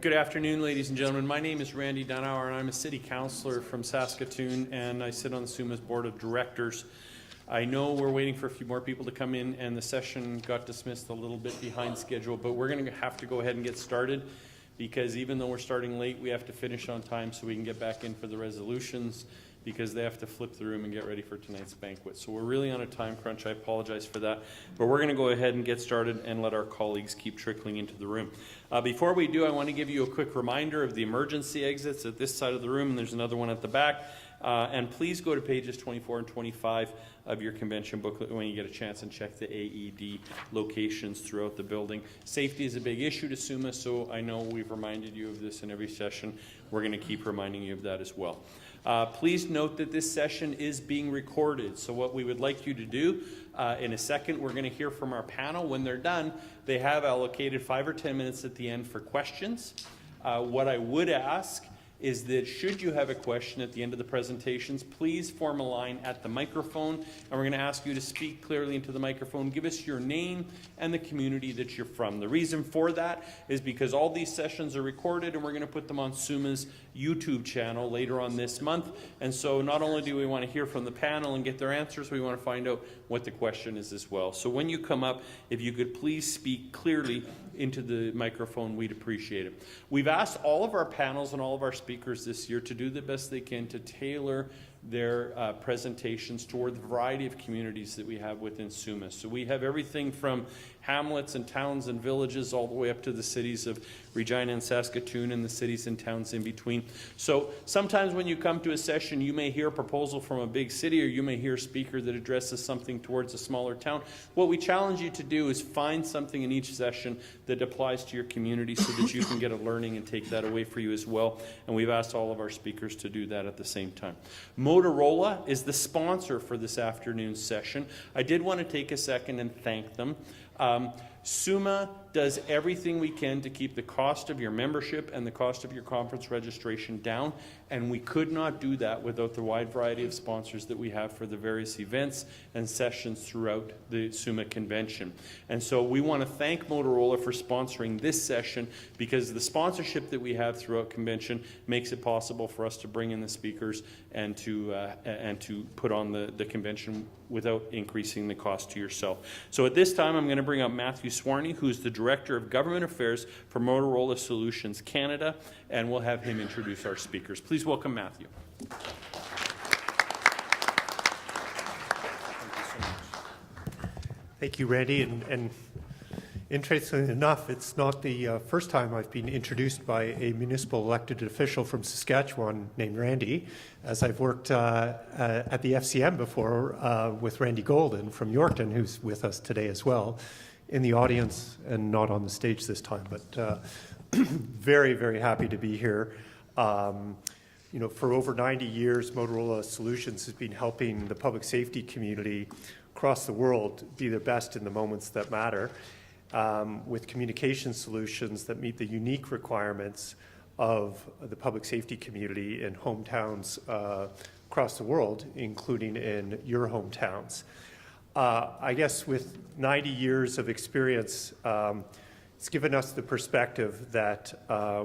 Good afternoon, ladies and gentlemen. My name is Randy Dudar, and I'm a city councillor from Saskatoon, and I sit on the SUMA's board of directors. I know we're waiting for a few more people to come in, and the session got dismissed a little bit behind schedule, but we're going to have to go ahead and get started because even though we're starting late, we have to finish on time so we can get back in for the resolutions because they have to flip the room and get ready for tonight's banquet. So we're really on a time crunch. I apologize for that. But we're going to go ahead and get started and let our colleagues keep trickling into the room. Before we do, I want to give you a quick reminder of the emergency exits at this side of the room, and there's another one at the back. And please go to pages 24 and 25 of your convention booklet when you get a chance and check the AED locations throughout the building. Safety is a big issue to SUMA, so I know we've reminded you of this in every session. We're going to keep reminding you of that as well. Please note that this session is being recorded, so what we would like you to do, in a second we're going to hear from our panel. When they're done, they have allocated 5 or 10 minutes at the end for questions. What I would ask is that should you have a question at the end of the presentations, please form a line at the microphone, and we're going to ask you to speak clearly into the microphone. Give us your name and the community that you're from. The reason for that is because all these sessions are recorded and we're going to put them on SUMA's YouTube channel later on this month. And so not only do we want to hear from the panel and get their answers, we want to find out what the question is as well. So when you come up, if you could please speak clearly into the microphone, we'd appreciate it. We've asked all of our panels and all of our speakers this year to do the best they can to tailor their presentations toward the variety of communities that we have within SUMA. So we have everything from hamlets and towns and villages all the way up to the cities of Regina and Saskatoon and the cities and towns in between. So sometimes when you come to a session, you may hear a proposal from a big city or you may hear a speaker that addresses something towards a smaller town. What we challenge you to do is find something in each session that applies to your community so that you can get a learning and take that away for you as well. And we've asked all of our speakers to do that at the same time. Motorola is the sponsor for this afternoon's session. I did want to take a second and thank them. SUMA does everything we can to keep the cost of your membership and the cost of your conference registration down, and we could not do that without the wide variety of sponsors that we have for the various events and sessions throughout the SUMA convention. And so we want to thank Motorola for sponsoring this session because the sponsorship that we have throughout convention makes it possible for us to bring in the speakers and to put on the convention without increasing the cost to yourself. So at this time, I'm going to bring up Matthew Swarney, who's the Director of Government Affairs for Motorola Solutions Canada, and we'll have him introduce our speakers. Please welcome Matthew. Thank you so much. Thank you, Randy. And interestingly enough, it's not the first time I've been introduced by a municipal elected official from Saskatchewan named Randy, as I've worked at the FCM before with Randy Golden from Yorkton, who's with us today as well, in the audience and not on the stage this time, but very, very happy to be here. You know, for over 90 years, Motorola Solutions has been helping the public safety community across the world be their best in the moments that matter, with communication solutions that meet the unique requirements of the public safety community in hometowns across the world, including in your hometowns. I guess with 90 years of experience, it's given us the perspective that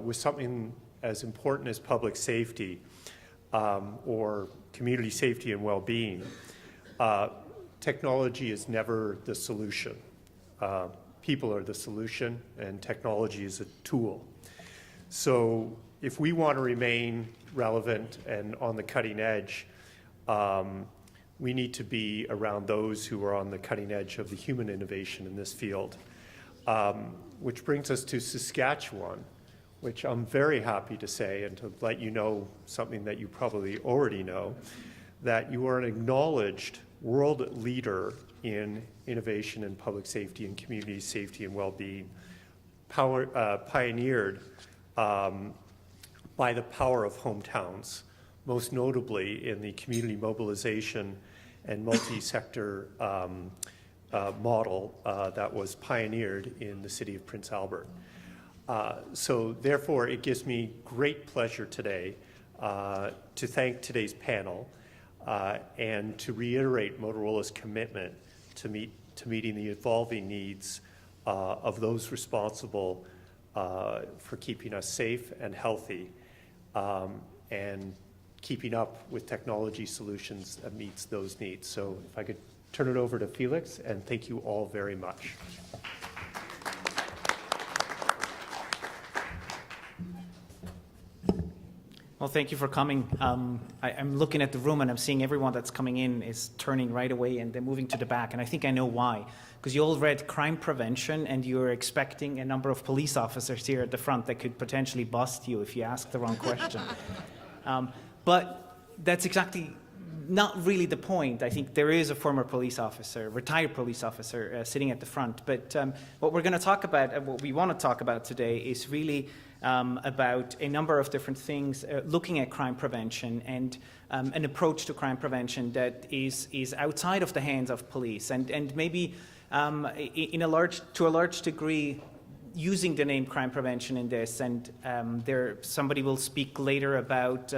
with something as important as public safety or community safety and well-being, technology is never the solution. People are the solution, and technology is a tool. So if we want to remain relevant and on the cutting edge, we need to be around those who are on the cutting edge of the human innovation in this field. Which brings us to Saskatchewan, which I'm very happy to say, and to let you know something that you probably already know, that you are an acknowledged world leader in innovation in public safety and community safety and well-being, pioneered by the power of hometowns, most notably in the community mobilization and multi-sector model that was pioneered in the city of Prince Albert. So therefore, it gives me great pleasure today to thank today's panel and to reiterate Motorola's commitment to meeting the evolving needs of those responsible for keeping us safe and healthy, and keeping up with technology solutions that meets those needs. So if I could turn it over to Felix, and thank you all very much. Well, thank you for coming. I'm looking at the room and I'm seeing everyone that's coming in is turning right away and they're moving to the back. And I think I know why. Because you all read crime prevention and you're expecting a number of police officers here at the front that could potentially bust you if you ask the wrong question. But that's exactly not really the point. I think there is a former police officer, retired police officer, sitting at the front. But what we're going to talk about, what we want to talk about today is really about a number of different things, looking at crime prevention and an approach to crime prevention that is outside of the hands of police and maybe to a large degree using the name crime prevention in this. And somebody will speak later about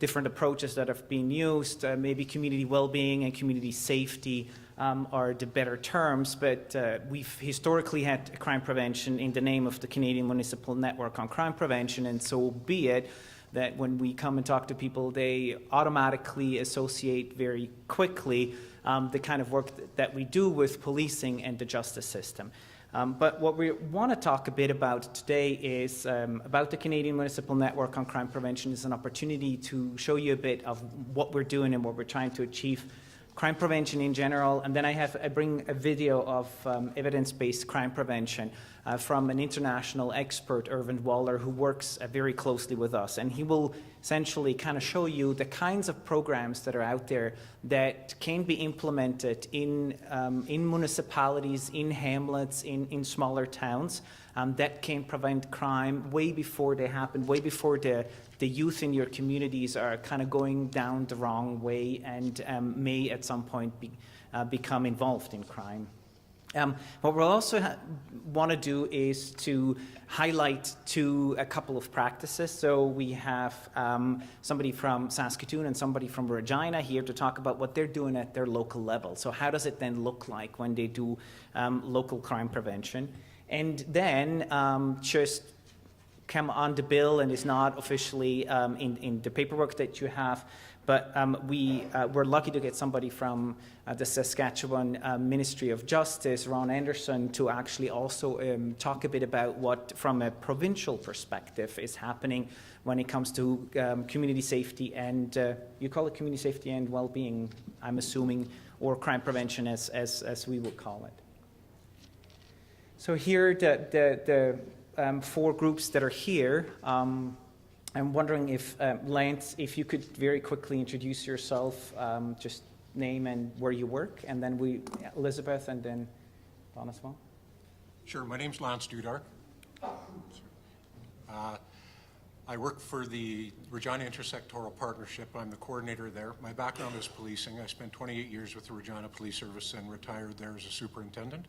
different approaches that have been used, maybe community well-being and community safety are the better terms, but we've historically had crime prevention in the name of the Canadian Municipal Network on Crime Prevention, and so be it that when we come and talk to people, they automatically associate very quickly the kind of work that we do with policing and the justice system. But what we want to talk a bit about today is about the Canadian Municipal Network on Crime Prevention is an opportunity to show you a bit of what we're doing and what we're trying to achieve, crime prevention in general, and then I bring a video of evidence-based crime prevention from an international expert, Irvin Waller, who works very closely with us, and he will essentially kind of show you the kinds of programs that are out there that can be implemented in municipalities, in hamlets, in smaller towns that can prevent crime way before they happen, way before the youth in your communities are kind of going down the wrong way and may at some point become involved in crime. What we'll also want to do is to highlight a couple of practices. So we have somebody from Saskatoon and somebody from Regina here to talk about what they're doing at their local level. So how does it then look like when they do local crime prevention? And then just come on the bill and is not officially in the paperwork that you have, but we're lucky to get somebody from the Saskatchewan Ministry of Justice, Ron Anderson, to actually also talk a bit about what, from a provincial perspective, is happening when it comes to community safety and, you call it community safety and well-being, I'm assuming, or crime prevention as we would call it. So here the four groups that are here. I'm wondering if, Lance, if you could very quickly introduce yourself, just name and where you work, and then Elisabeth, and then Don as well. Sure. My name's Lance Dudar. I work for the Regina Intersectoral Partnership. I'm the coordinator there. My background is policing. I spent 28 years with the Regina Police Service and retired there as a superintendent.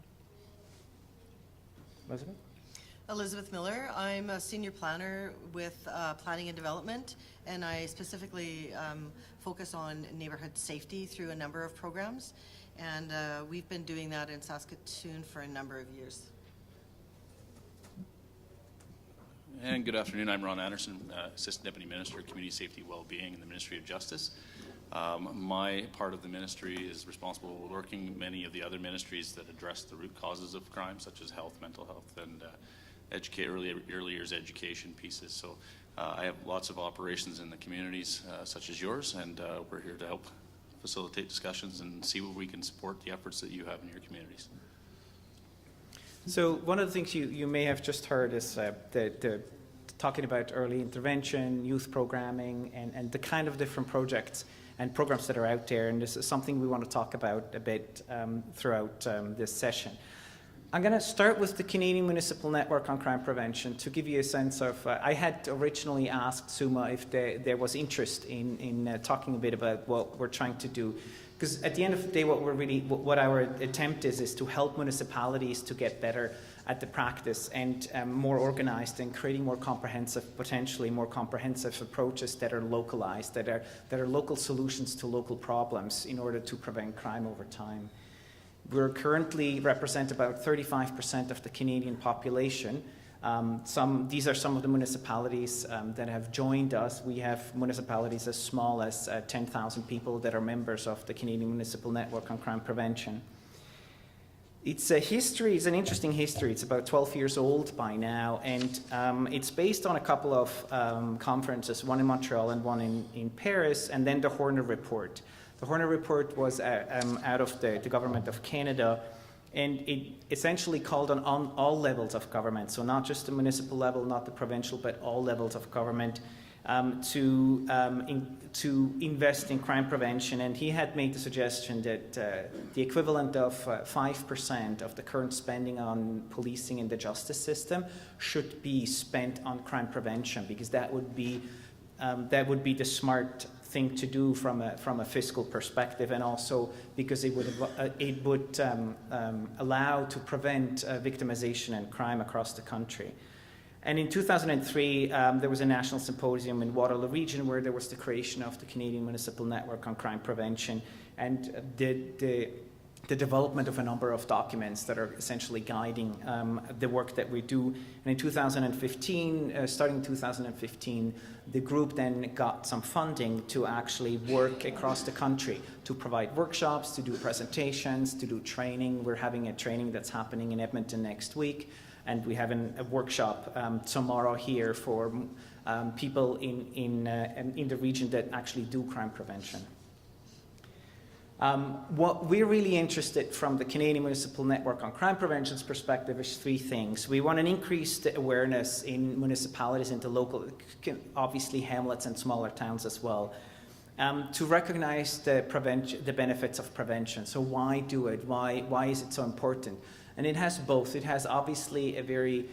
Elisabeth? Elisabeth Miller. I'm a senior planner with planning and development, and I specifically focus on neighborhood safety through a number of programs, and we've been doing that in Saskatoon for a number of years. And good afternoon. I'm Ron Anderson, Assistant Deputy Minister of Community Safety Wellbeing in the Ministry of Justice. My part of the ministry is responsible for working many of the other ministries that address the root causes of crime, such as health, mental health, and early years education pieces. So I have lots of operations in the communities such as yours, and we're here to help facilitate discussions and see where we can support the efforts that you have in your communities. So one of the things you may have just heard is talking about early intervention, youth programming, and the kind of different projects and programs that are out there, and this is something we want to talk about a bit throughout this session. I'm going to start with the Canadian Municipal Network on Crime Prevention to give you a sense of, I had originally asked SUMA if there was interest in talking a bit about what we're trying to do. Because at the end of the day, what our attempt is to help municipalities to get better at the practice and more organized and creating more comprehensive, potentially more comprehensive approaches that are localized, that are local solutions to local problems in order to prevent crime over time. We currently represent about 35% of the Canadian population, These are some of the municipalities that have joined us. We have municipalities as small as 10,000 people that are members of the Canadian Municipal Network on Crime Prevention. It's a history, it's an interesting history. It's about 12 years old by now, and it's based on a couple of conferences, one in Montreal and one in Paris, and then the Horner Report. The Horner Report was out of the Government of Canada, and it essentially called on all levels of government, so not just the municipal level, not the provincial, but all levels of government, to invest in crime prevention. And he had made the suggestion that the equivalent of 5% of the current spending on policing in the justice system should be spent on crime prevention, because that would be the smart thing to do from a fiscal perspective, and also because it would allow to prevent victimization and crime across the country. And in 2003, there was a national symposium in Waterloo region where there was the creation of the Canadian Municipal Network on Crime Prevention, and the development of a number of documents that are essentially guiding the work that we do. And in 2015, starting in 2015, the group then got some funding to actually work across the country, to provide workshops, to do presentations, to do training. We're having a training that's happening in Edmonton next week, and we have a workshop tomorrow here for people in the region that actually do crime prevention. What we're really interested from the Canadian Municipal Network on Crime Prevention's perspective is three things. We want an increased awareness in municipalities and the local, obviously hamlets and smaller towns as well, to recognize the benefits of prevention. So why do it? Why is it so important? And it has both. It has obviously a very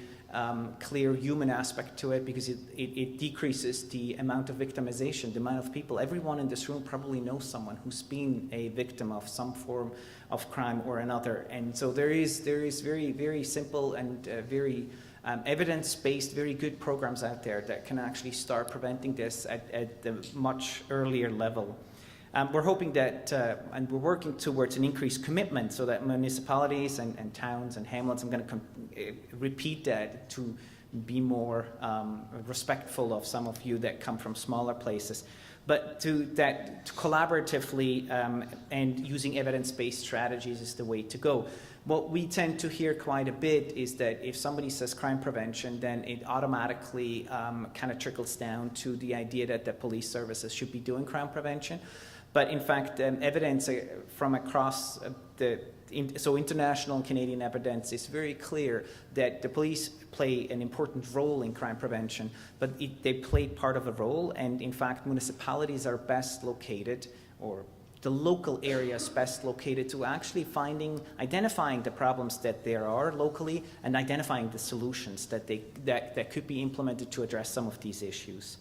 clear human aspect to it, because it decreases the amount of victimization, the amount of people. Everyone in this room probably knows someone who's been a victim of some form of crime or another. And so there is very, very simple and very evidence-based, very good programs out there that can actually start preventing this at the much earlier level. We're hoping that, and we're working towards an increased commitment so that municipalities and towns and hamlets, I'm going to repeat that, to be more respectful of some of you that come from smaller places, but to collaboratively and using evidence-based strategies is the way to go. What we tend to hear quite a bit is that if somebody says crime prevention, then it automatically kind of trickles down to the idea that the police services should be doing crime prevention. But in fact, evidence from across so international and Canadian evidence is very clear that the police play an important role in crime prevention, but they play part of a role, and in fact, municipalities are best located, or the local area is best located to actually identifying the problems that there are locally and identifying the solutions that could be implemented to address some of these issues.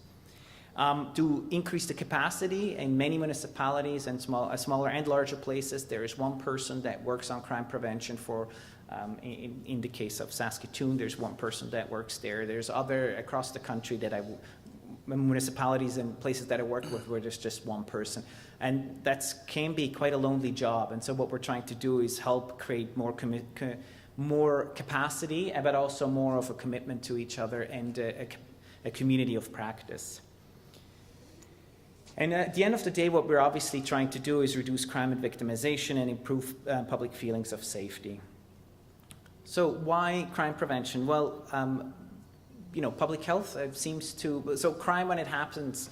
To increase the capacity in many municipalities and smaller and larger places, there is one person that works on crime prevention for, in the case of Saskatoon, there's one person that works there. There's other across the country municipalities and places that I work with where there's just one person. And that can be quite a lonely job. And so what we're trying to do is help create more capacity, but also more of a commitment to each other and a community of practice. And at the end of the day, what we're obviously trying to do is reduce crime and victimization and improve public feelings of safety. So why crime prevention? Well, public health seems to, so crime when it happens,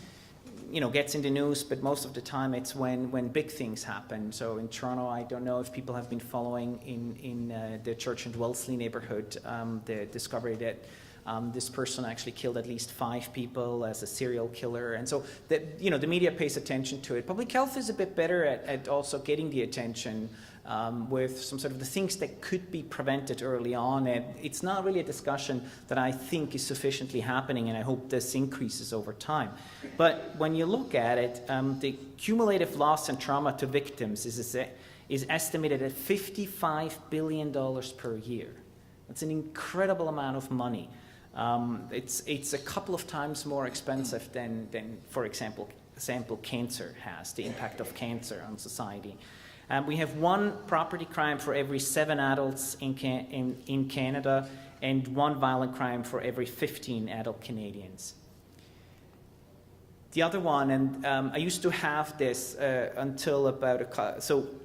gets in the news, but most of the time it's when big things happen. So in Toronto, I don't know if people have been following in the Church and Wellesley neighborhood, the discovery that this person actually killed at least 5 people as a serial killer. And so the media pays attention to it. Public health is a bit better at also getting the attention with some sort of the things that could be prevented early on. And it's not really a discussion that I think is sufficiently happening, and I hope this increases over time. But when you look at it, the cumulative loss and trauma to victims is estimated at $55 billion per year. That's an incredible amount of money. It's a couple of times more expensive than for example, cancer has, the impact of cancer on society. We have one property crime for every 7 adults in Canada, and 1 violent crime for every 15 adult Canadians. The other one, and I used to have this until about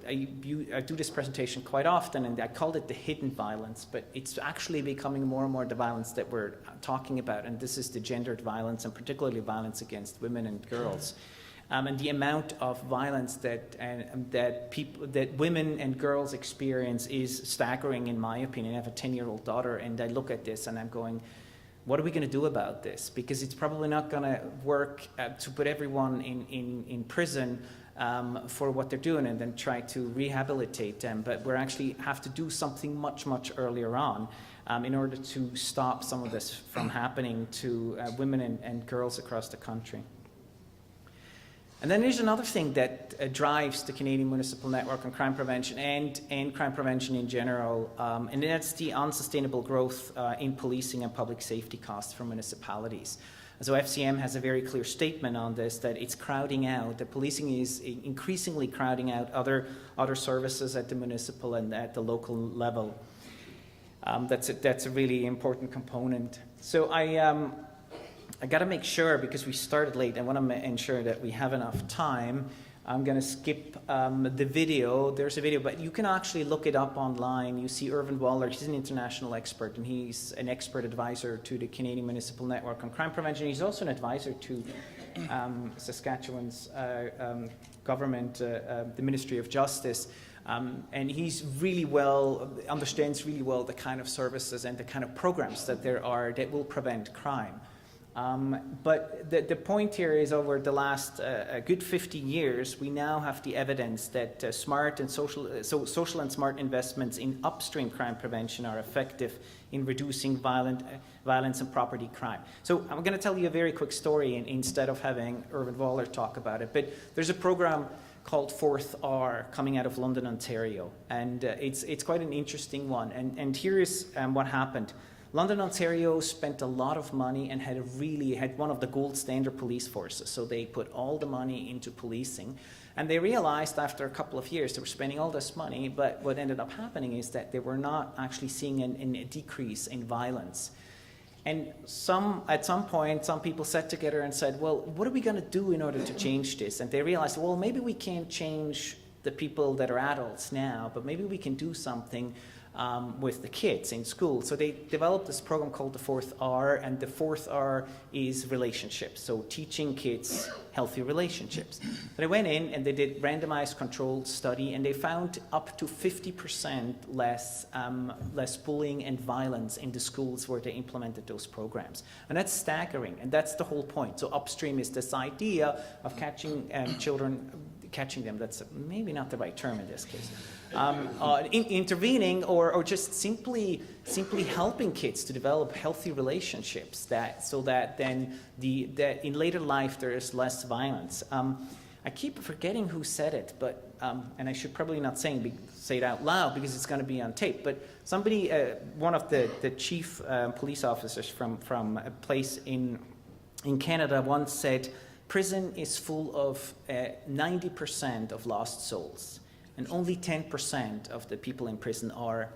I do this presentation quite often, and I called it the hidden violence, but it's actually becoming more and more the violence that we're talking about, and this is the gendered violence, and particularly violence against women and girls. And the amount of violence that women and girls experience is staggering, in my opinion. I have a 10-year-old daughter, and I look at this and I'm going, what are we going to do about this? Because it's probably not going to work to put everyone in prison for what they're doing and then try to rehabilitate them. But we actually have to do something much, much earlier on in order to stop some of this from happening to women and girls across the country. And then there's another thing that drives the Canadian Municipal Network on crime prevention and crime prevention in general, and that's the unsustainable growth in policing and public safety costs for municipalities. So FCM has a very clear statement on this, that it's crowding out, that policing is increasingly crowding out other services at the municipal and at the local level. That's a really important component. So I got to make sure, because we started late, I want to ensure that we have enough time. I'm going to skip the video. There's a video, but you can actually look it up online. You see Irvin Waller. He's an international expert, and he's an expert advisor to the Canadian Municipal Network on crime prevention. He's also an advisor to Saskatchewan's government, the Ministry of Justice. And he's understands really well the kind of services and the kind of programs that there are that will prevent crime. But the point here is, over the last a good 50 years, we now have the evidence that social and smart investments in upstream crime prevention are effective in reducing violence and property crime. So I'm going to tell you a very quick story instead of having Irvin Waller talk about it. But there's a program called 4th R coming out of London, Ontario, and it's quite an interesting one. And here is what happened. London, Ontario spent a lot of money and had one of the gold standard police forces. So they put all the money into policing, and they realized after a couple of years they were spending all this money, but what ended up happening is that they were not actually seeing a decrease in violence. And at some point, some people sat together and said, well, what are we going to do in order to change this? And they realized, well, maybe we can't change the people that are adults now, but maybe we can do something with the kids in school. So they developed this program called the 4th R, and the 4th R is relationships, so teaching kids healthy relationships. So they went in and they did randomized controlled study, and they found up to 50% less bullying and violence in the schools where they implemented those programs. And that's staggering, and that's the whole point. So upstream is this idea of catching them, that's maybe not the right term in this case, intervening or just simply helping kids to develop healthy relationships so that then that in later life there is less violence. I keep forgetting who said it, but and I should probably not say it out loud because it's going to be on tape, but somebody, one of the chief police officers from a place in Canada once said, prison is full of 90% of lost souls, and only 10% of the people in prison are,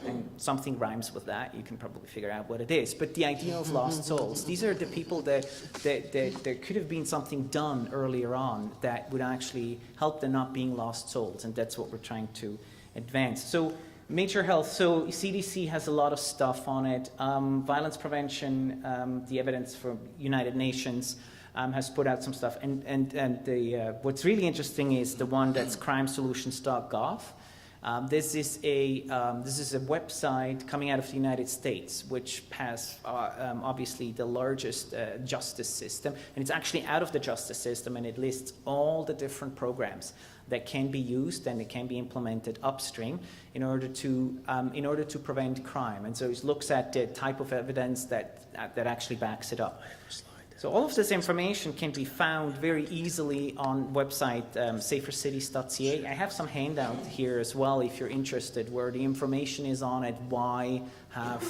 and something rhymes with that, you can probably figure out what it is, but the idea of lost souls, these are the people that there could have been something done earlier on that would actually help them not being lost souls, and that's what we're trying to advance. So major health, so CDC has a lot of stuff on it. Violence prevention, the evidence from United Nations, has put out some stuff, and what's really interesting is the one that's crimesolutions.gov. This is a website coming out of the United States, which has obviously the largest justice system, and it's actually out of the justice system, and it lists all the different programs that can be used and it can be implemented upstream in order to prevent crime. And so it looks at the type of evidence that actually backs it up. So all of this information can be found very easily on website safercities.ca. I have some handout here as well if you're interested, where the information is on it, why have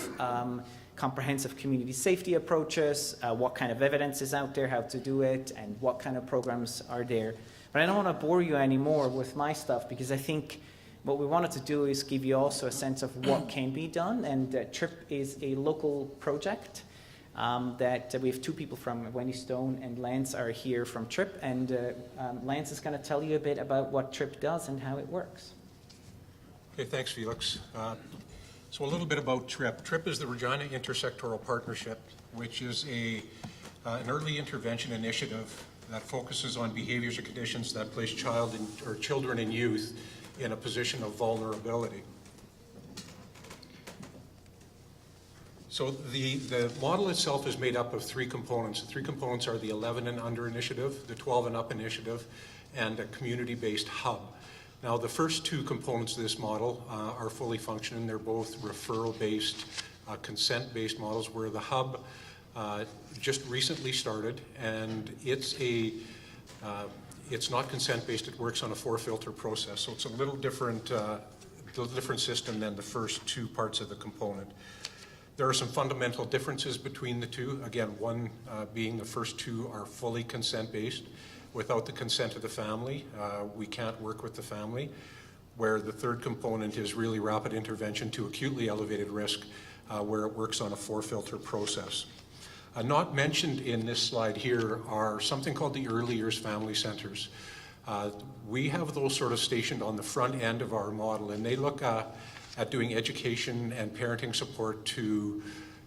comprehensive community safety approaches, what kind of evidence is out there, how to do it, and what kind of programs are there. But I don't want to bore you anymore with my stuff, because I think What we wanted to do is give you also a sense of what can be done, and Tripp is a local project that we have two people from, Wendy Stone and Lance are here from Tripp, and Lance is going to tell you a bit about what Tripp does and how it works. Okay, thanks, Felix. So a little bit about Tripp. Tripp is the Regina Intersectoral Partnership, which is an early intervention initiative that focuses on behaviors or conditions that place children and youth in a position of vulnerability. So the model itself is made up of three components. The three components are the 11 and under initiative, the 12 and up initiative, and a community-based hub. Now, the first two components of this model are fully functioning. They're both referral-based, consent-based models, where the hub just recently started, and it's not consent-based. It works on a 4-filter process, so it's a little different system than the first two parts of the component. There are some fundamental differences between the two. Again, one being the first two are fully consent-based. Without the consent of the family, we can't work with the family, where the third component is really rapid intervention to acutely elevated risk, where it works on a 4-filter process. Not mentioned in this slide here are something called the early years family centers. We have those sort of stationed on the front end of our model, and they look at doing education and parenting support to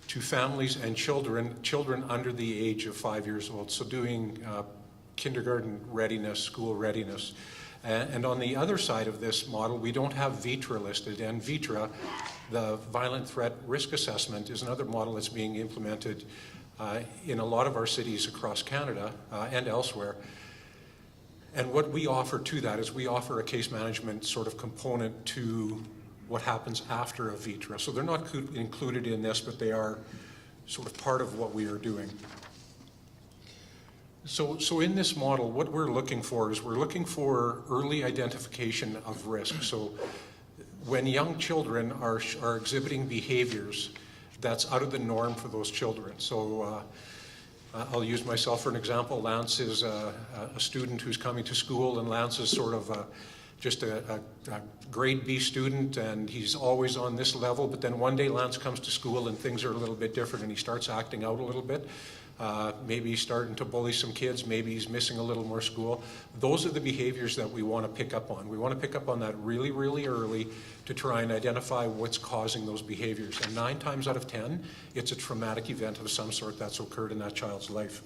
families and children under the age of 5 years old. So doing kindergarten readiness, school readiness. And on the other side of this model, we don't have VITRA listed, and VITRA, the Violent Threat Risk Assessment, is another model that's being implemented in a lot of our cities across Canada and elsewhere. And what we offer to that is we offer a case management sort of component to what happens after a VITRA. So they're not included in this, but they are sort of part of what we are doing. So in this model, what we're looking for is we're looking for early identification of risk. So when young children are exhibiting behaviors that's out of the norm for those children. So I'll use myself for an example. Lance is a student who's coming to school, and Lance is sort of just a grade B student, and he's always on this level, but then one day Lance comes to school and things are a little bit different, and he starts acting out a little bit. Maybe he's starting to bully some kids, maybe he's missing a little more school. Those are the behaviors that we want to pick up on. We want to pick up on that really, really early to try and identify what's causing those behaviors. And 9 times out of 10, it's a traumatic event of some sort that's occurred in that child's life.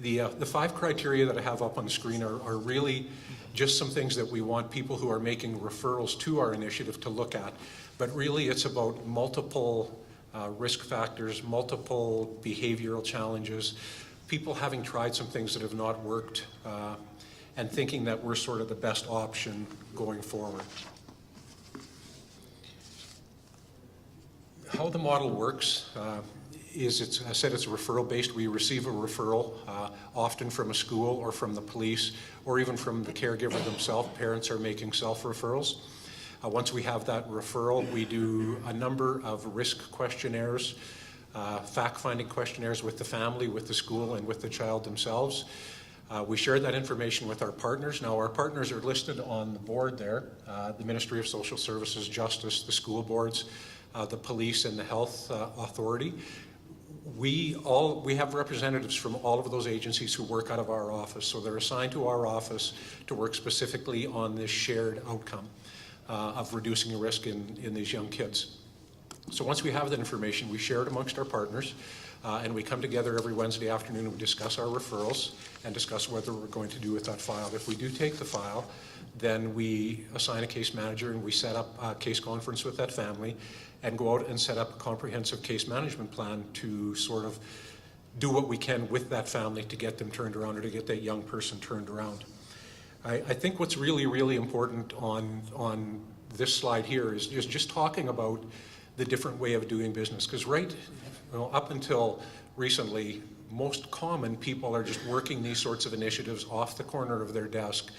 The 5 criteria that I have up on the screen are really just some things that we want people who are making referrals to our initiative to look at. But really it's about multiple risk factors, multiple behavioral challenges, people having tried some things that have not worked, and thinking that we're sort of the best option going forward. How the model works is, I said it's referral-based. We receive a referral, often from a school or from the police or even from the caregiver themselves. Parents are making self-referrals. Once we have that referral, we do a number of risk questionnaires, fact-finding questionnaires with the family, with the school, and with the child themselves. We share that information with our partners. Now, our partners are listed on the board there, the Ministry of Social Services, Justice, the school boards, the police, and the health authority. We have representatives from all of those agencies who work out of our office, so they're assigned to our office to work specifically on this shared outcome of reducing risk in these young kids. So once we have that information, we share it amongst our partners, and we come together every Wednesday afternoon and we discuss our referrals and discuss whether we're going to do with that file. If we do take the file, then we assign a case manager and we set up a case conference with that family and go out and set up a comprehensive case management plan to sort of do what we can with that family to get them turned around or to get that young person turned around. I think what's really, really important on this slide here is just talking about the different way of doing business. Because up until recently, most common people are just working these sorts of initiatives off the corner of their desk.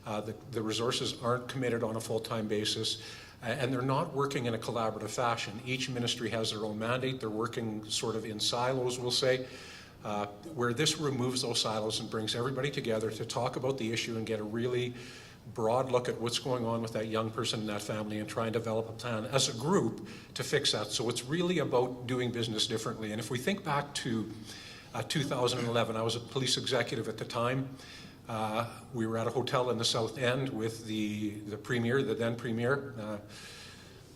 The resources aren't committed on a full-time basis, and they're not working in a collaborative fashion. Each ministry has their own mandate. They're working sort of in silos, we'll say, where this removes those silos and brings everybody together to talk about the issue and get a really broad look at what's going on with that young person and that family and try and develop a plan as a group to fix that. So it's really about doing business differently. And if we think back to 2011, I was a police executive at the time. We were at a hotel in the South End with the premier, the then premier,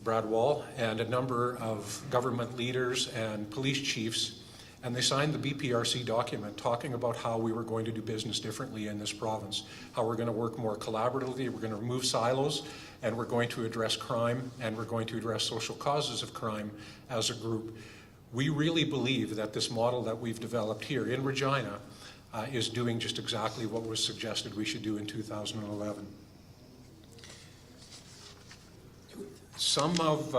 Brad Wall, and a number of government leaders and police chiefs, and they signed the BPRC document talking about how we were going to do business differently in this province, how we're going to work more collaboratively, we're going to remove silos, and we're going to address crime, and we're going to address social causes of crime as a group. We really believe that this model that we've developed here in Regina is doing just exactly what was suggested we should do in 2011. Some of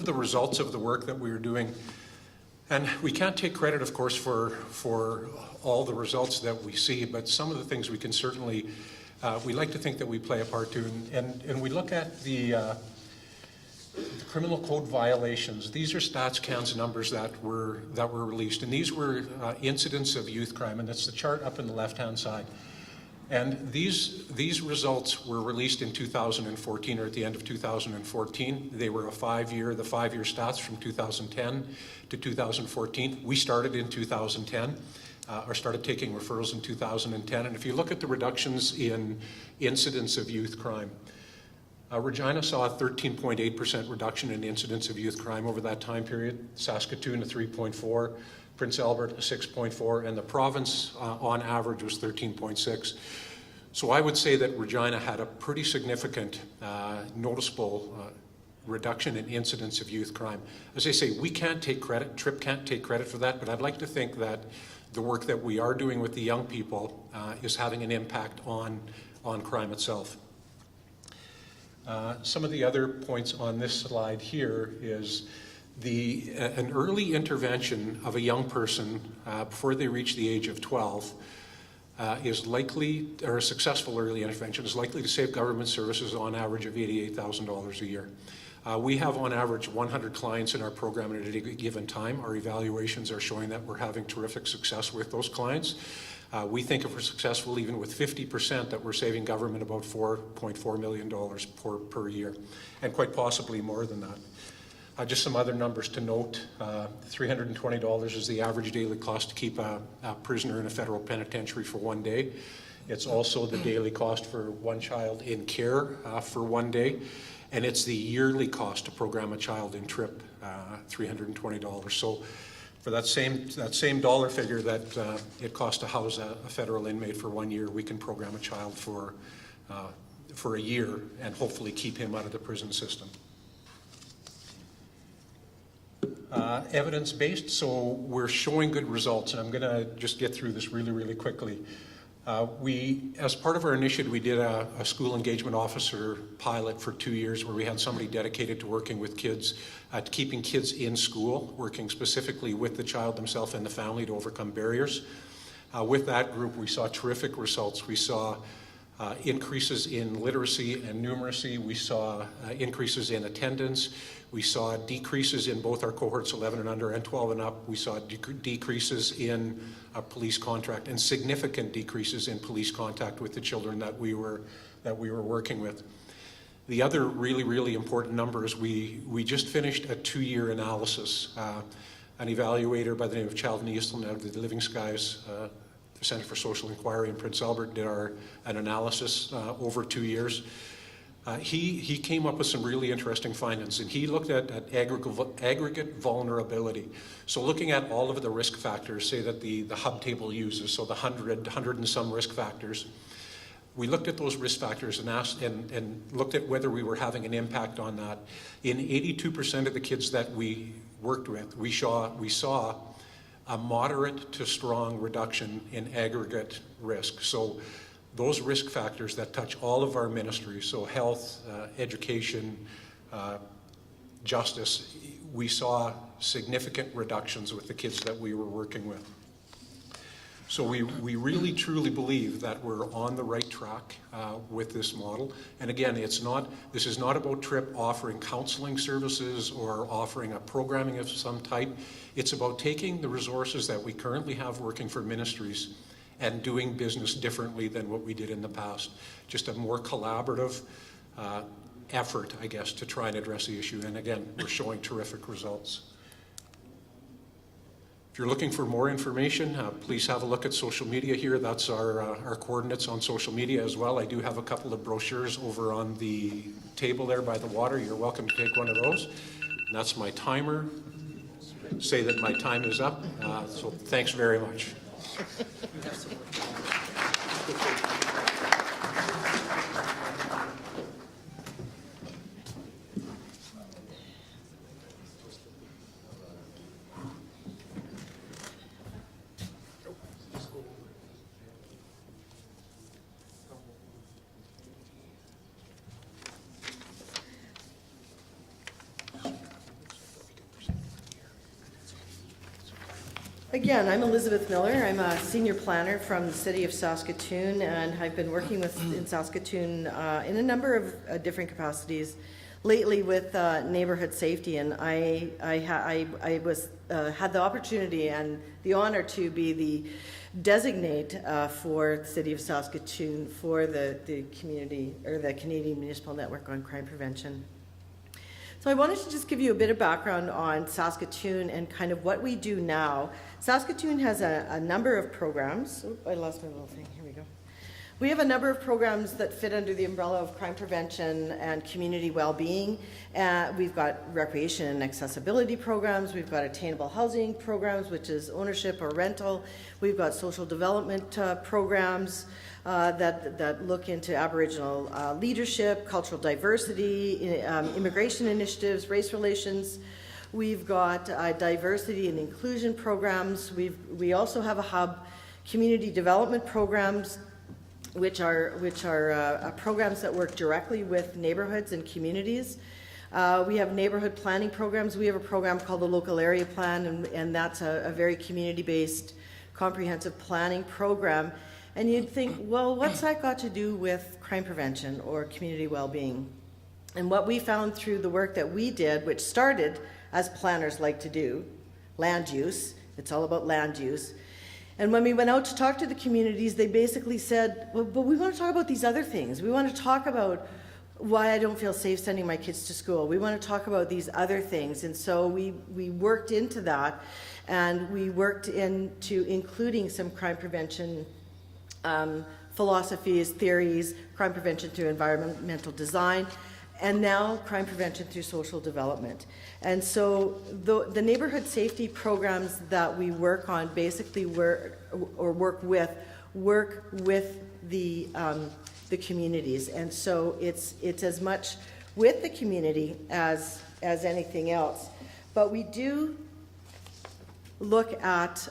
the results of the work that we were doing, and we can't take credit, of course, for all the results that we see, but some of the things we can certainly, we like to think that we play a part to, and we look at the criminal code violations. These are StatsCan's numbers that were released, and these were incidents of youth crime, and that's the chart up in the left-hand side. And these results were released in 2014, or at the end of 2014. They were the 5-year stats from 2010 to 2014. We started in 2010, or started taking referrals in 2010. And if you look at the reductions in incidents of youth crime, Regina saw a 13.8% reduction in incidents of youth crime over that time period. Saskatoon, a 3.4%. Prince Albert, a 6.4%, and the province on average was 13.6%. So I would say that Regina had a pretty significant, noticeable reduction in incidents of youth crime. As I say, we can't take credit, Tripp can't take credit for that, but I'd like to think that the work that we are doing with the young people is having an impact on crime itself. Some of the other points on this slide here is an early intervention of a young person before they reach the age of 12 is likely, or a successful early intervention is likely to save government services on average of $88,000 a year. We have on average 100 clients in our program at any given time. Our evaluations are showing that we're having terrific success with those clients. We think if we're successful even with 50%, that we're saving government about $4.4 million per year, and quite possibly more than that. Just some other numbers to note. $320 is the average daily cost to keep a prisoner in a federal penitentiary for 1 day. It's also the daily cost for one child in care for 1 day. And it's the yearly cost to program a child in Tripp, $320. So for that same dollar figure that it costs to house a federal inmate for 1 year, we can program a child for a year and hopefully keep him out of the prison system. Evidence-based, so we're showing good results, and I'm going to just get through this really, really quickly. As part of our initiative, we did a school engagement officer pilot for 2 years where we had somebody dedicated to working with kids, to keeping kids in school, working specifically with the child themselves and the family to overcome barriers. With that group, we saw terrific results. We saw increases in literacy and numeracy. We saw increases in attendance. We saw decreases in both our cohorts 11 and under and 12 and up. We saw decreases in police contact and significant decreases in police contact with the children that we were working with. The other really, really important number is we just finished a 2-year analysis. An evaluator by the name of Calvin Easton out of the Living Skies the Center for Social Inquiry in Prince Albert did an analysis over 2 years. He came up with some really interesting findings, and he looked at aggregate vulnerability. So looking at all of the risk factors, say that the hub table uses, so the 100 and some risk factors, we looked at those risk factors and asked and looked at whether we were having an impact on that. In 82% of the kids that we worked with, we saw a moderate to strong reduction in aggregate risk. So those risk factors that touch all of our ministries, so health, education, justice, we saw significant reductions with the kids that we were working with. So we really truly believe that we're on the right track with this model. And again, this is not about Tripp offering counseling services or offering a programming of some type. It's about taking the resources that we currently have working for ministries and doing business differently than what we did in the past. Just a more collaborative effort, I guess, to try and address the issue. And again, we're showing terrific results. If you're looking for more information, please have a look at social media here. That's our coordinates on social media as well. I do have a couple of brochures over on the table there by the water. You're welcome to take one of those. And that's my timer. Say that my time is up. So thanks very much. Again, I'm Elisabeth Miller. I'm a senior planner from the city of Saskatoon, and I've been working in Saskatoon in a number of different capacities lately with neighborhood safety. And I had the opportunity and the honor to be the designate for the city of Saskatoon for the community, or the Canadian Municipal Network on Crime Prevention. So I wanted to just give you a bit of background on Saskatoon and kind of what we do now. Saskatoon has a number of programs. Oh, I lost my little thing. Here we go. We have a number of programs that fit under the umbrella of crime prevention and community well-being. We've got recreation and accessibility programs. We've got attainable housing programs, which is ownership or rental. We've got social development programs that look into Aboriginal leadership, cultural diversity, immigration initiatives, race relations. We've got diversity and inclusion programs. We also have a hub, community development programs, which are programs that work directly with neighborhoods and communities. We have neighborhood planning programs. We have a program called the Local Area Plan, and that's a very community-based comprehensive planning program. And you'd think, well, what's that got to do with crime prevention or community well-being? And what we found through the work that we did, which started as planners like to do, land use, it's all about land use. And when we went out to talk to the communities, they basically said, well, but we want to talk about these other things. We want to talk about why I don't feel safe sending my kids to school. We want to talk about these other things. And so we worked into that, and we worked into including some crime prevention philosophies, theories, crime prevention through environmental design, and now crime prevention through social development. And so the neighborhood safety programs that we work on basically work with the communities. And so it's as much with the community as anything else. But we do look at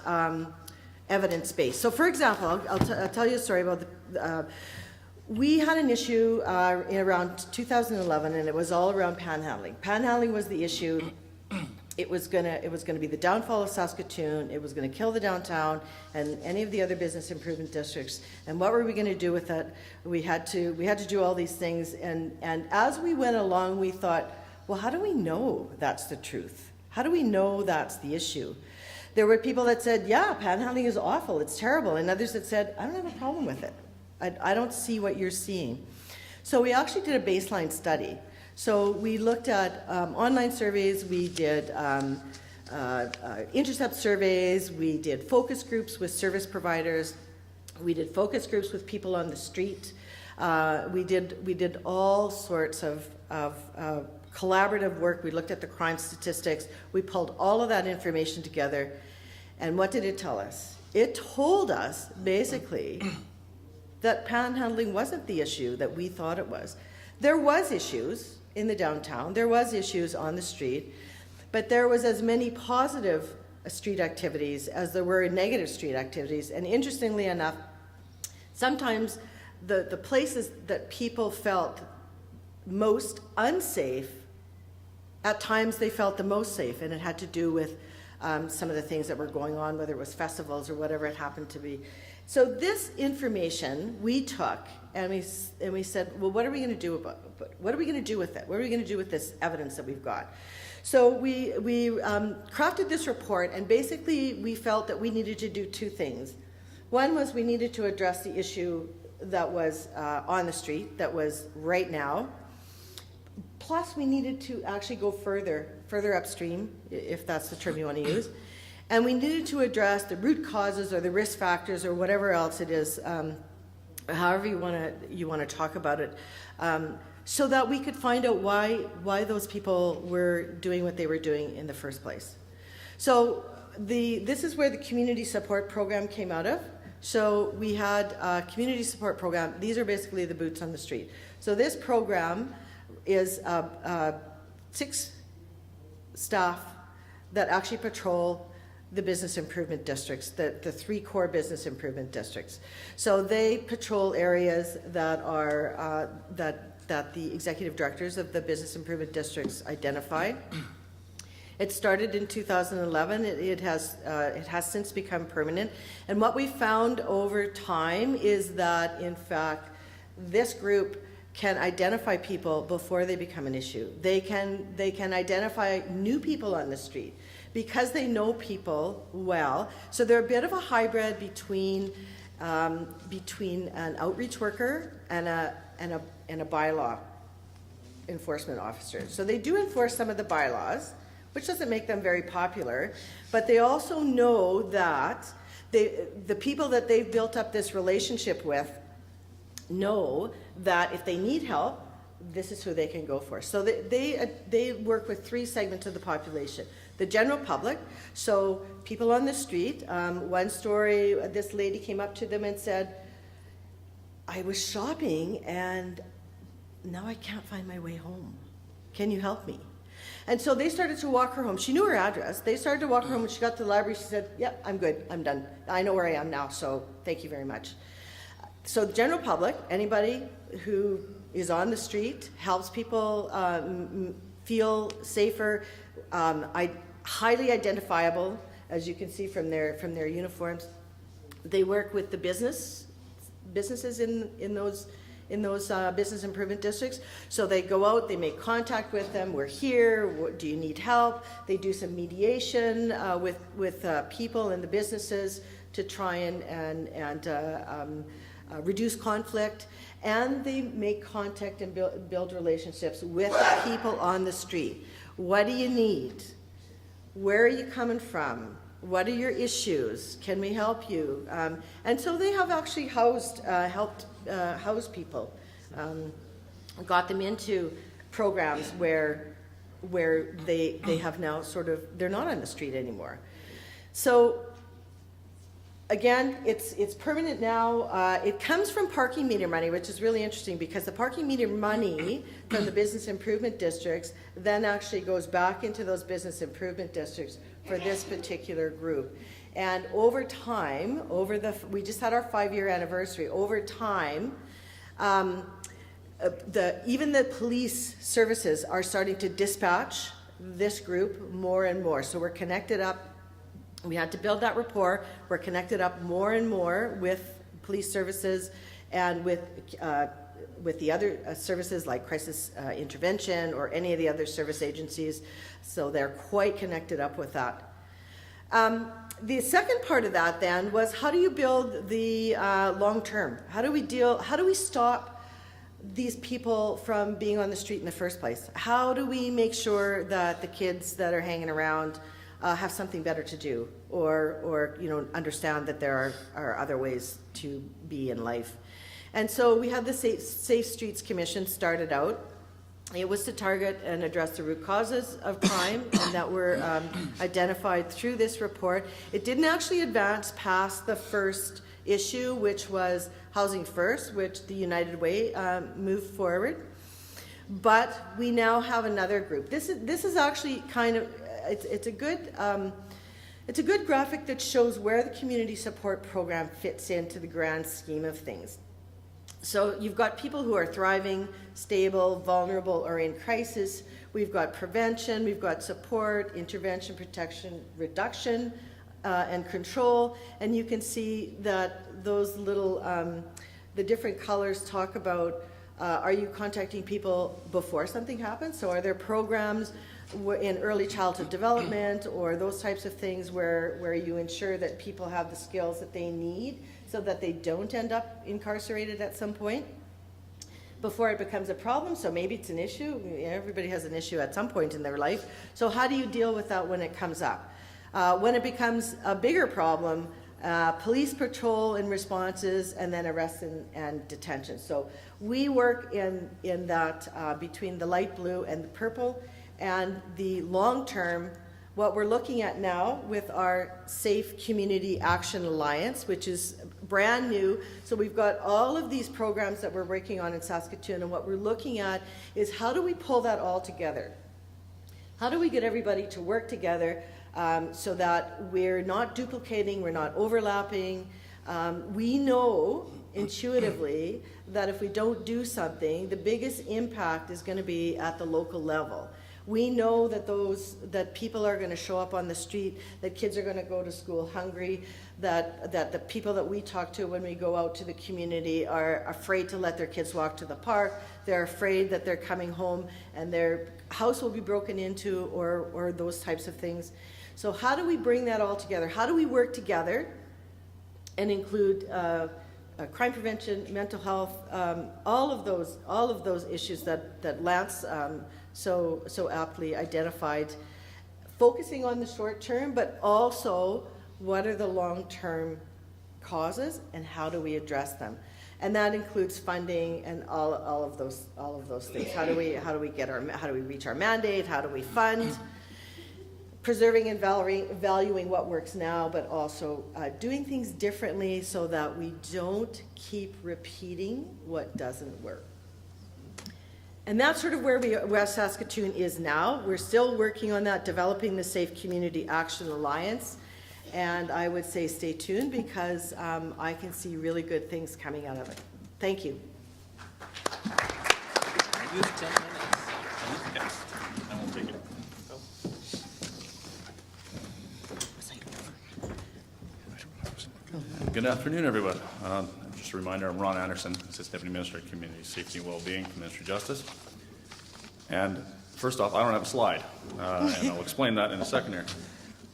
evidence-based. So for example, I'll tell you a story about we had an issue in around 2011, and it was all around panhandling. Panhandling was the issue. It was gonna be the downfall of Saskatoon. It was gonna kill the downtown and any of the other business improvement districts. And what were we gonna do with it? We had to do all these things. And as we went along, we thought, well, how do we know that's the truth? How do we know that's the issue? There were people that said, yeah, panhandling is awful, it's terrible. And others that said, I don't have a problem with it. I don't see what you're seeing. So we actually did a baseline study. So we looked at online surveys, we did intercept surveys, we did focus groups with service providers, we did focus groups with people on the street. We did all sorts of collaborative work. We looked at the crime statistics. We pulled all of that information together. And what did it tell us? It told us, basically, that panhandling wasn't the issue that we thought it was. There was issues in the downtown. There was issues on the street. But there was as many positive street activities as there were negative street activities. And interestingly enough, sometimes the places that people felt most unsafe, at times they felt the most safe, and it had to do with some of the things that were going on, whether it was festivals or whatever it happened to be. So this information we took and we said, well, what are we going to do about it? What are we going to do with it? What are we going to do with this evidence that we've got? So we crafted this report, and basically we felt that we needed to do two things. One was we needed to address the issue that was on the street, that was right now. Plus, we needed to actually go further upstream, if that's the term you want to use. And we needed to address the root causes or the risk factors or whatever else it is, however you want to talk about it, so that we could find out why those people were doing what they were doing in the first place. So this is where the community support program came out of. So we had a community support program. These are basically the boots on the street. So this program is 6 staff that actually patrol the business improvement districts, the 3 core business improvement districts. So they patrol areas that are that the executive directors of the business improvement districts identify. It started in 2011. It has since become permanent. And what we found over time is that, in fact, this group can identify people before they become an issue. They can identify new people on the street because they know people well. So they're a bit of a hybrid between an outreach worker and a bylaw enforcement officer. So they do enforce some of the bylaws, which doesn't make them very popular, but they also know that the people that they've built up this relationship with know that if they need help, this is who they can go for. So they work with 3 segments of the population. The general public, so people on the street. One story, this lady came up to them and said, I was shopping and now I can't find my way home. Can you help me? And so they started to walk her home. She knew her address. They started to walk her home. When she got to the library, she said, yep, I'm good. I'm done. I know where I am now, so thank you very much. So the general public, anybody who is on the street, helps people feel safer, highly identifiable, as you can see from their uniforms. They work with the businesses in those business improvement districts. So they go out, they make contact with them. We're here. Do you need help? They do some mediation with people and the businesses to try and reduce conflict. And they make contact and build relationships with the people on the street. What do you need? Where are you coming from? What are your issues? Can we help you? And so they have actually helped house people, got them into programs where they have now they're not on the street anymore. So again, it's permanent now. It comes from parking meter money, which is really interesting because the parking meter money from the business improvement districts then actually goes back into those business improvement districts for this particular group. And over time, we just had our 5-year anniversary. Over time, even the police services are starting to dispatch this group more and more. So we're connected up. We had to build that rapport. We're connected up more and more with police services and with the other services like crisis intervention or any of the other service agencies. So they're quite connected up with that. The second part of that then was, how do you build the long term? How do we stop these people from being on the street in the first place? How do we make sure that the kids that are hanging around have something better to do, or understand that there are other ways to be in life? And so we had the Safe Streets Commission started out. It was to target and address the root causes of crime and that were identified through this report. It didn't actually advance past the first issue, which was Housing First, which the United Way moved forward. But we now have another group. This is actually kind of, it's a good graphic that shows where the community support program fits into the grand scheme of things. So you've got people who are thriving, stable, vulnerable, or in crisis. We've got prevention, we've got support, intervention, protection, reduction, and control. And you can see that those little, the different colors talk about, are you contacting people before something happens? So are there programs in early childhood development or those types of things where you ensure that people have the skills that they need so that they don't end up incarcerated at some point before it becomes a problem. So maybe it's an issue. Everybody has an issue at some point in their life. So how do you deal with that when it comes up? When it becomes a bigger problem, police patrol and responses, and then arrests and detention. So we work in that between the light blue and the purple, and the long term, what we're looking at now with our Safe Community Action Alliance, which is brand new. So we've got all of these programs that we're working on in Saskatoon, and what we're looking at is how do we pull that all together? How do we get everybody to work together so that we're not duplicating, we're not overlapping? We know intuitively that if we don't do something, the biggest impact is going to be at the local level. We know that people are going to show up on the street, that kids are going to go to school hungry, that the people that we talk to when we go out to the community are afraid to let their kids walk to the park. They're afraid that they're coming home and their house will be broken into or those types of things. So how do we bring that all together? How do we work together and include crime prevention, mental health, all of those issues that Lance so aptly identified, focusing on the short term, but also what are the long-term causes and how do we address them? And that includes funding and all of those things. How do we reach our mandate? How do we fund? Preserving and valuing what works now, but also doing things differently so that we don't keep repeating what doesn't work. And that's sort of where Saskatoon is now. We're still working on that, developing the Safe Community Action Alliance. And I would say stay tuned because I can see really good things coming out of it. Thank you. You have 10 minutes. Yes, I won't take it. Good afternoon, everyone. Just a reminder, I'm Ron Anderson, Assistant Deputy Minister of Community Safety and Wellbeing for the Ministry of Justice. And first off, I don't have a slide, and I'll explain that in a second here.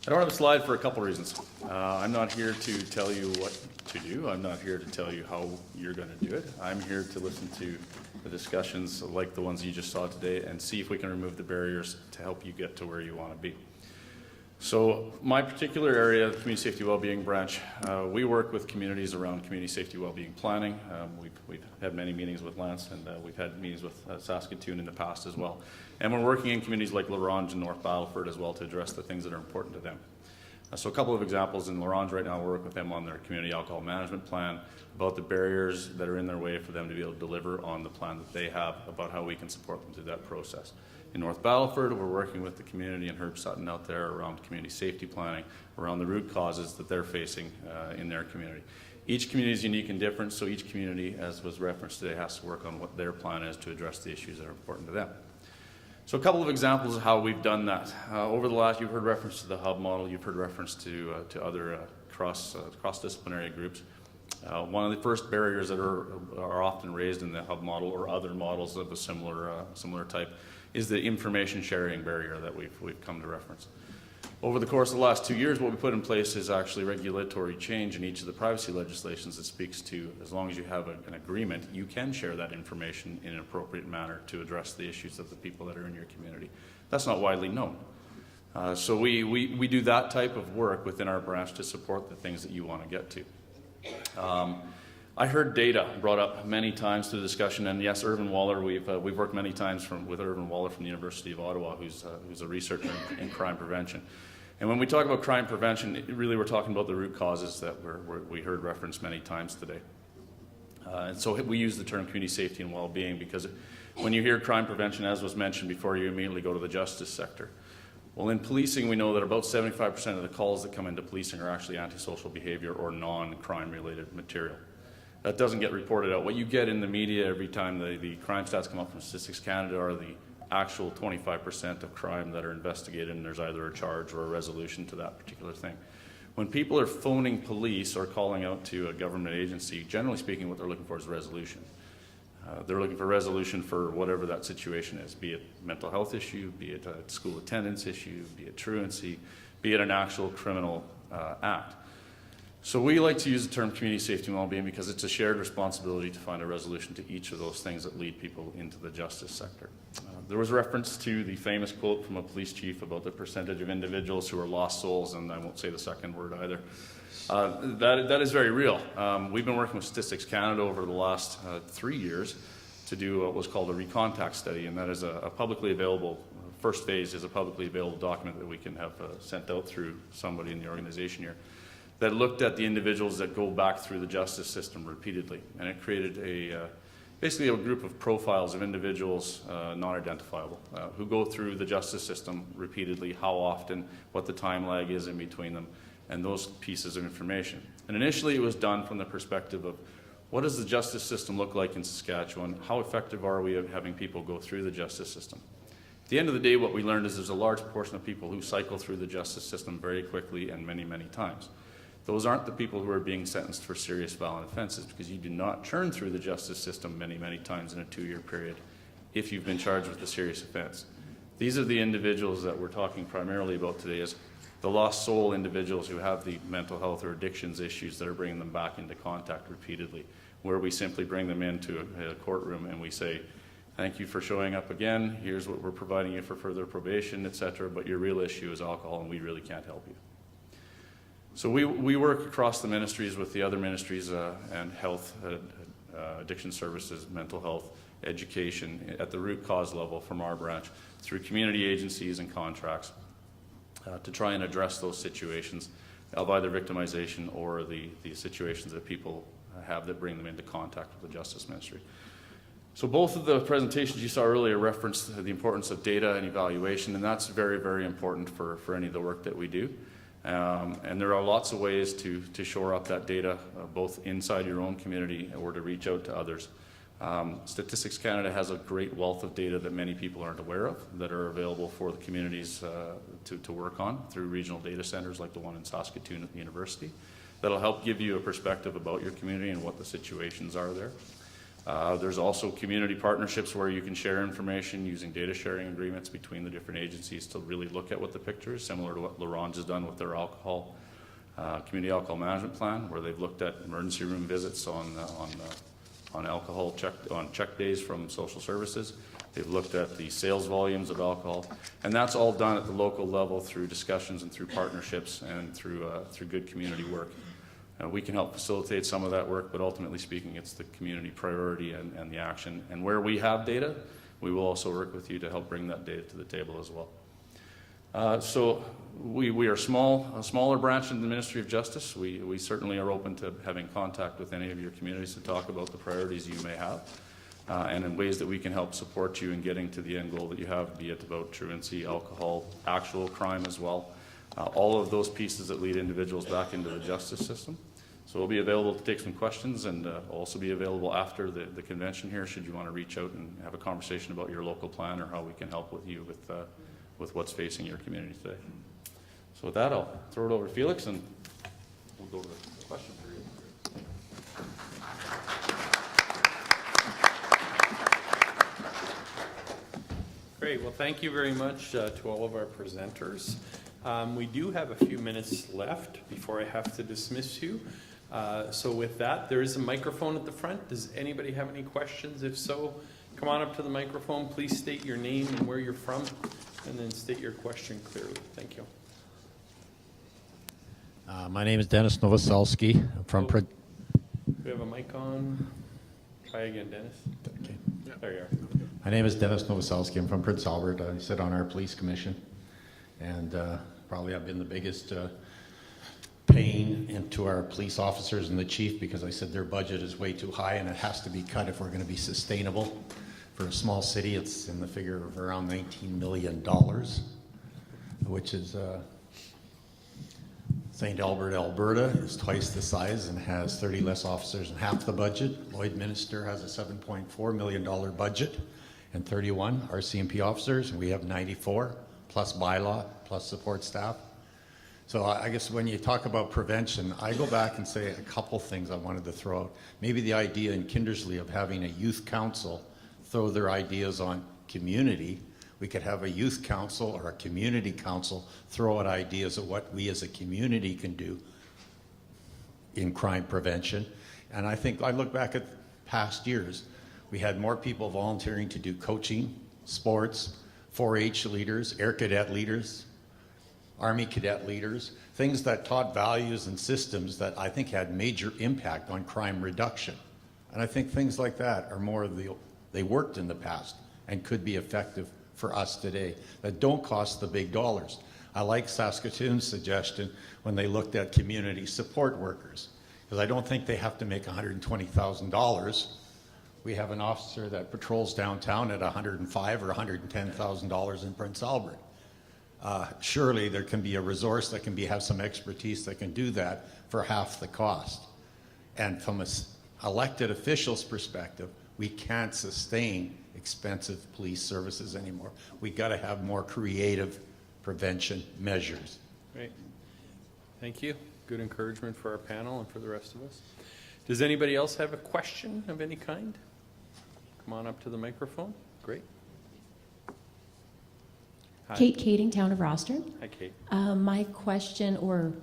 I don't have a slide for a couple reasons. I'm not here to tell you what to do. I'm not here to tell you how you're going to do it. I'm here to listen to the discussions like the ones you just saw today and see if we can remove the barriers to help you get to where you want to be. So my particular area, the Community Safety Wellbeing branch, we work with communities around community safety wellbeing planning. We've had many meetings with Lance, and we've had meetings with Saskatoon in the past as well. And we're working in communities like Larange and North Battleford as well to address the things that are important to them. So a couple of examples in Larange right now, we work with them on their community alcohol management plan, about the barriers that are in their way for them to be able to deliver on the plan that they have, about how we can support them through that process. In North Battleford, we're working with the community and Herb Sutton out there around community safety planning, around the root causes that they're facing in their community. Each community is unique and different, so each community, as was referenced today, has to work on what their plan is to address the issues that are important to them. So a couple of examples of how we've done that. Over the last, you've heard reference to the hub model, you've heard reference to other cross-disciplinary groups. One of the first barriers that are often raised in the hub model or other models of a similar type is the information sharing barrier that we've come to reference. Over the course of the last 2 years, what we put in place is actually regulatory change in each of the privacy legislations that speaks to, as long as you have an agreement, you can share that information in an appropriate manner to address the issues of the people that are in your community. That's not widely known. So we do that type of work within our branch to support the things that you want to get to. I heard data brought up many times through the discussion, and yes, Irvin Waller, we've worked many times with Irvin Waller from the University of Ottawa, who's a researcher in crime prevention. And when we talk about crime prevention, really we're talking about the root causes that we heard referenced many times today. And so we use the term community safety and well-being because when you hear crime prevention, as was mentioned before, you immediately go to the justice sector. Well, in policing, we know that about 75% of the calls that come into policing are actually antisocial behavior or non-crime related material. That doesn't get reported out. What you get in the media every time the crime stats come up from Statistics Canada are the actual 25% of crime that are investigated, and there's either a charge or a resolution to that particular thing. When people are phoning police or calling out to a government agency, generally speaking, what they're looking for is a resolution. They're looking for resolution for whatever that situation is, be it mental health issue, be it a school attendance issue, be it truancy, be it an actual criminal act. So we like to use the term community safety and well-being because it's a shared responsibility to find a resolution to each of those things that lead people into the justice sector. There was reference to the famous quote from a police chief about the percentage of individuals who are lost souls, and I won't say the second word either. That is very real. We've been working with Statistics Canada over the last 3 years to do what was called a recontact study, and that is a publicly available, first phase is a publicly available document that we can have sent out through somebody in the organization here, that looked at the individuals that go back through the justice system repeatedly. And it created basically a group of profiles of individuals, non-identifiable, who go through the justice system repeatedly, how often, what the time lag is in between them, and those pieces of information. And initially it was done from the perspective of what does the justice system look like in Saskatchewan? How effective are we at having people go through the justice system? At the end of the day, what we learned is there's a large portion of people who cycle through the justice system very quickly and many, many times. Those aren't the people who are being sentenced for serious violent offenses, because you do not churn through the justice system many, many times in a 2-year period if you've been charged with a serious offense. These are the individuals that we're talking primarily about today as the lost soul individuals who have the mental health or addictions issues that are bringing them back into contact repeatedly, where we simply bring them into a courtroom and we say, thank you for showing up again, here's what we're providing you for further probation, etc., but your real issue is alcohol and we really can't help you. So we work across the ministries with the other ministries and health, addiction services, mental health, education at the root cause level from our branch through community agencies and contracts to try and address those situations of either victimization or the situations that people have that bring them into contact with the Justice Ministry. So both of the presentations you saw earlier referenced the importance of data and evaluation, and that's very, very important for any of the work that we do. And there are lots of ways to shore up that data, both inside your own community or to reach out to others. Statistics Canada has a great wealth of data that many people aren't aware of that are available for the communities to work on through regional data centers like the one in Saskatoon at the university. That'll help give you a perspective about your community and what the situations are there. There's also community partnerships where you can share information using data sharing agreements between the different agencies to really look at what the picture is, similar to what L'Orange has done with their alcohol, community alcohol management plan, where they've looked at emergency room visits on alcohol check days from social services. They've looked at the sales volumes of alcohol, and that's all done at the local level through discussions and through partnerships and through good community work. We can help facilitate some of that work, but ultimately speaking, it's the community priority and the action. And where we have data, we will also work with you to help bring that data to the table as well. So we are a smaller branch in the Ministry of Justice. We certainly are open to having contact with any of your communities to talk about the priorities you may have and in ways that we can help support you in getting to the end goal that you have, be it about truancy, alcohol, actual crime as well. All of those pieces that lead individuals back into the justice system. So we'll be available to take some questions and also be available after the convention here should you want to reach out and have a conversation about your local plan or how we can help with you with what's facing your community today. So with that, I'll throw it over to Felix and we'll go to the question period. Great. Well, thank you very much to all of our presenters. We do have a few minutes left before I have to dismiss you. So with that, there is a microphone at the front. Does anybody have any questions? If so, come on up to the microphone. Please state your name and where you're from, and then state your question clearly. Thank you. My name is Dennis Novoselski. I'm from Do we have a mic on? Try again, Dennis. Okay. There you are. My name is Dennis Novoselski. I'm from Prince Albert. I sit on our police commission, and probably I've been the biggest pain into our police officers and the chief because I said their budget is way too high and it has to be cut if we're going to be sustainable. For a small city, it's in the figure of around $19 million, which is St. Albert, Alberta is twice the size and has 30 less officers and half the budget. Lloydminster has a $7.4 million budget and 31 RCMP officers, and we have 94 plus bylaw plus support staff. So I guess when you talk about prevention, I go back and say a couple things I wanted to throw out. Maybe the idea in Kindersley of having a youth council throw their ideas on community. We could have a youth council or a community council throw out ideas of what we as a community can do in crime prevention. And I think I look back at past years, we had more people volunteering to do coaching, sports, 4-H leaders, Air Cadet leaders, Army Cadet leaders, things that taught values and systems that I think had major impact on crime reduction. And I think things like that are more of they worked in the past and could be effective for us today, that don't cost the big dollars. I like Saskatoon's suggestion when they looked at community support workers, because I don't think they have to make $120,000. We have an officer that patrols downtown at $105,000 or $110,000 in Prince Albert. Surely there can be a resource that can have some expertise that can do that for half the cost. And from an elected official's perspective, we can't sustain expensive police services anymore. We got to have more creative prevention measures. Great. Thank you. Good encouragement for our panel and for the rest of us. Does anybody else have a question of any kind? Come on up to the microphone. Great. Hi. Kate Kading, Town of Rostron. Hi, Kate. My question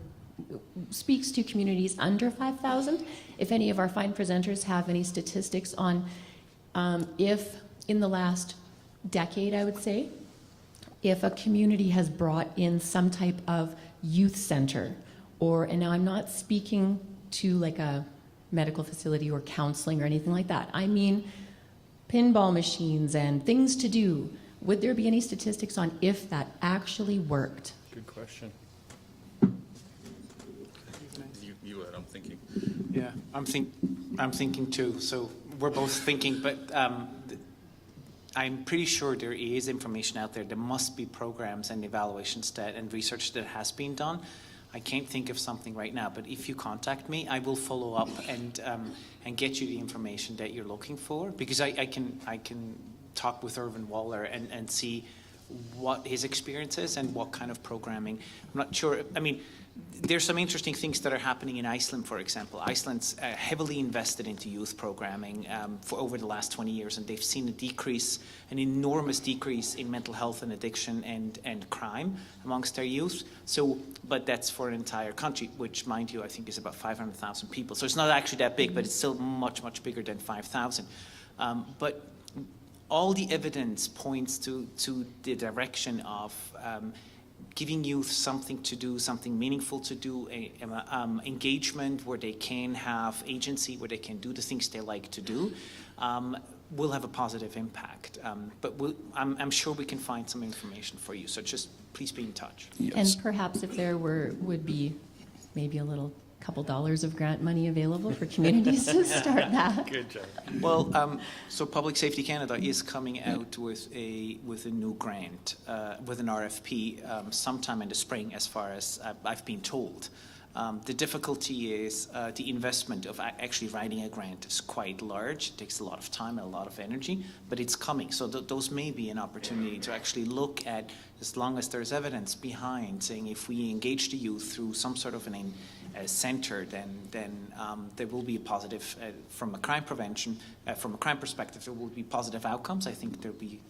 speaks to communities under 5,000. If any of our fine presenters have any statistics on if in the last decade, I would say, if a community has brought in some type of youth center, and now I'm not speaking to like a medical facility or counseling or anything like that. I mean pinball machines and things to do. Would there be any statistics on if that actually worked? Good question. You I'm thinking. Yeah, I'm thinking too. So we're both thinking, but I'm pretty sure there is information out there. There must be programs and evaluations and research that has been done. I can't think of something right now, but if you contact me, I will follow up and get you the information that you're looking for, because I can talk with Irvin Waller and see what his experience is and what kind of programming. I'm not sure. I mean, there's some interesting things that are happening in Iceland, for example. Iceland's heavily invested into youth programming for over the last 20 years, and they've seen an enormous decrease in mental health and addiction and crime amongst their youth. So, but that's for an entire country, which, mind you, I think is about 500,000 people. So it's not actually that big, but it's still much, much bigger than 5,000. But all the evidence points to the direction of giving youth something to do, something meaningful to do, engagement where they can have agency, where they can do the things they like to do, will have a positive impact. But I'm sure we can find some information for you. So just please be in touch. Yes. And perhaps if there would be maybe a couple dollars of grant money available for communities to start that. Good job. Well, so Public Safety Canada is coming out with a new grant, with an RFP sometime in the spring, as far as I've been told. The difficulty is the investment of actually writing a grant is quite large. It takes a lot of time and a lot of energy, but it's coming. So those may be an opportunity to actually look at, as long as there's evidence behind, saying if we engage the youth through some sort of a center, then there will be a positive, from a crime prevention, from a crime perspective, there will be positive outcomes. I think there'll be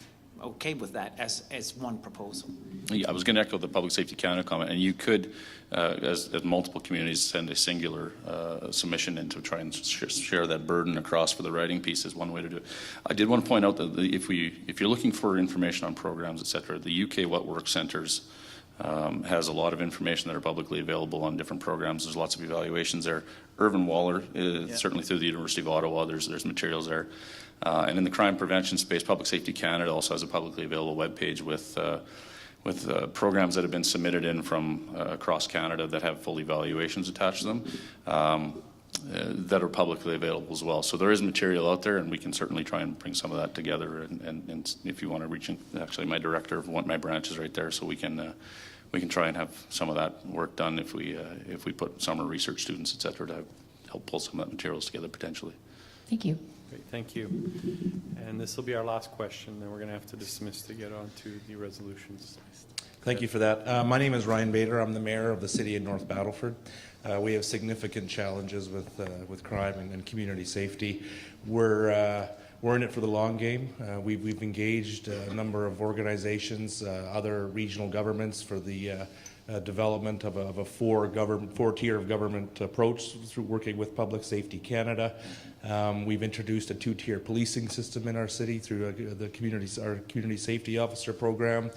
okay with that as one proposal. Yeah, I was going to echo the Public Safety Canada comment, and you could, as multiple communities, send a singular submission in to try and share that burden across for the writing piece is one way to do it. I did want to point out that if you're looking for information on programs, etc., the UK What Works Centres has a lot of information that are publicly available on different programs. There's lots of evaluations there. Irvin Waller, certainly through the University of Ottawa, there's materials there. And in the crime prevention space, Public Safety Canada also has a publicly available webpage with programs that have been submitted in from across Canada that have full evaluations attached to them that are publicly available as well. So there is material out there, and we can certainly try and bring some of that together. And if you want to reach in, actually my director of one of my branches right there, so we can try and have some of that work done if we put summer research students, et cetera, to help pull some of that materials together potentially. Thank you. Great, thank you. And this will be our last question, then we're going to have to dismiss to get on to the resolutions. Thank you for that. My name is Ryan Bader. I'm the mayor of the city of North Battleford. We have significant challenges with crime and community safety. We're in it for the long game. We've engaged a number of organizations, other regional governments for the development of a four-tier of government approach through working with Public Safety Canada. We've introduced a two-tier policing system in our city through our community safety officer program.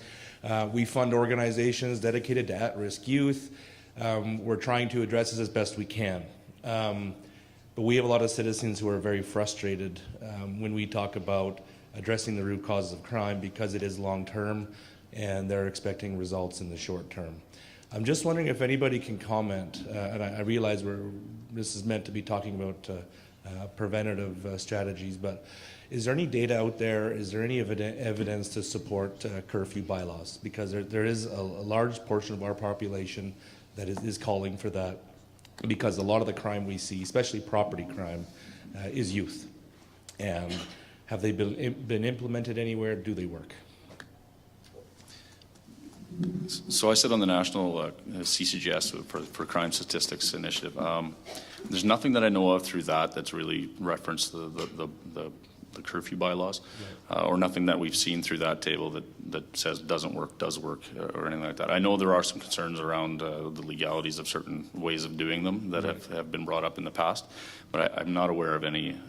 We fund organizations dedicated to at-risk youth. We're trying to address this as best we can. But we have a lot of citizens who are very frustrated when we talk about addressing the root causes of crime because it is long-term and they're expecting results in the short term. I'm just wondering if anybody can comment, and I realize this is meant to be talking about preventative strategies, but is there any data out there, is there any evidence to support curfew bylaws? Because there is a large portion of our population that is calling for that, because a lot of the crime we see, especially property crime, is youth. And have they been implemented anywhere? Do they work? So I sit on the National CCGS for Crime Statistics Initiative. There's nothing that I know of through that's really referenced the curfew bylaws, or nothing that we've seen through that table that says doesn't work, does work, or anything like that. I know there are some concerns around the legalities of certain ways of doing them that have been brought up in the past, but I'm not aware of any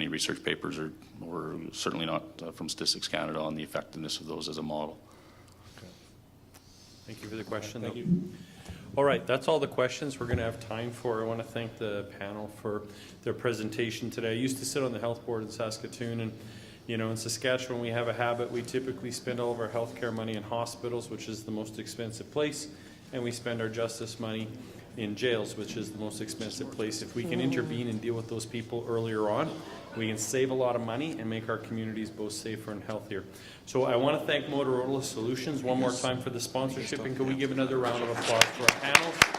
research papers or certainly not from Statistics Canada on the effectiveness of those as a model. Thank you for the question. Thank you. All right, that's all the questions we're going to have time for. I want to thank the panel for their presentation today. I used to sit on the health board in Saskatoon, and in Saskatchewan we have a habit. We typically spend all of our healthcare money in hospitals, which is the most expensive place, and we spend our justice money in jails, which is the most expensive place. If we can intervene and deal with those people earlier on, we can save a lot of money and make our communities both safer and healthier. So I want to thank Motorola Solutions one more time for the sponsorship, and can we give another round of applause for our panel?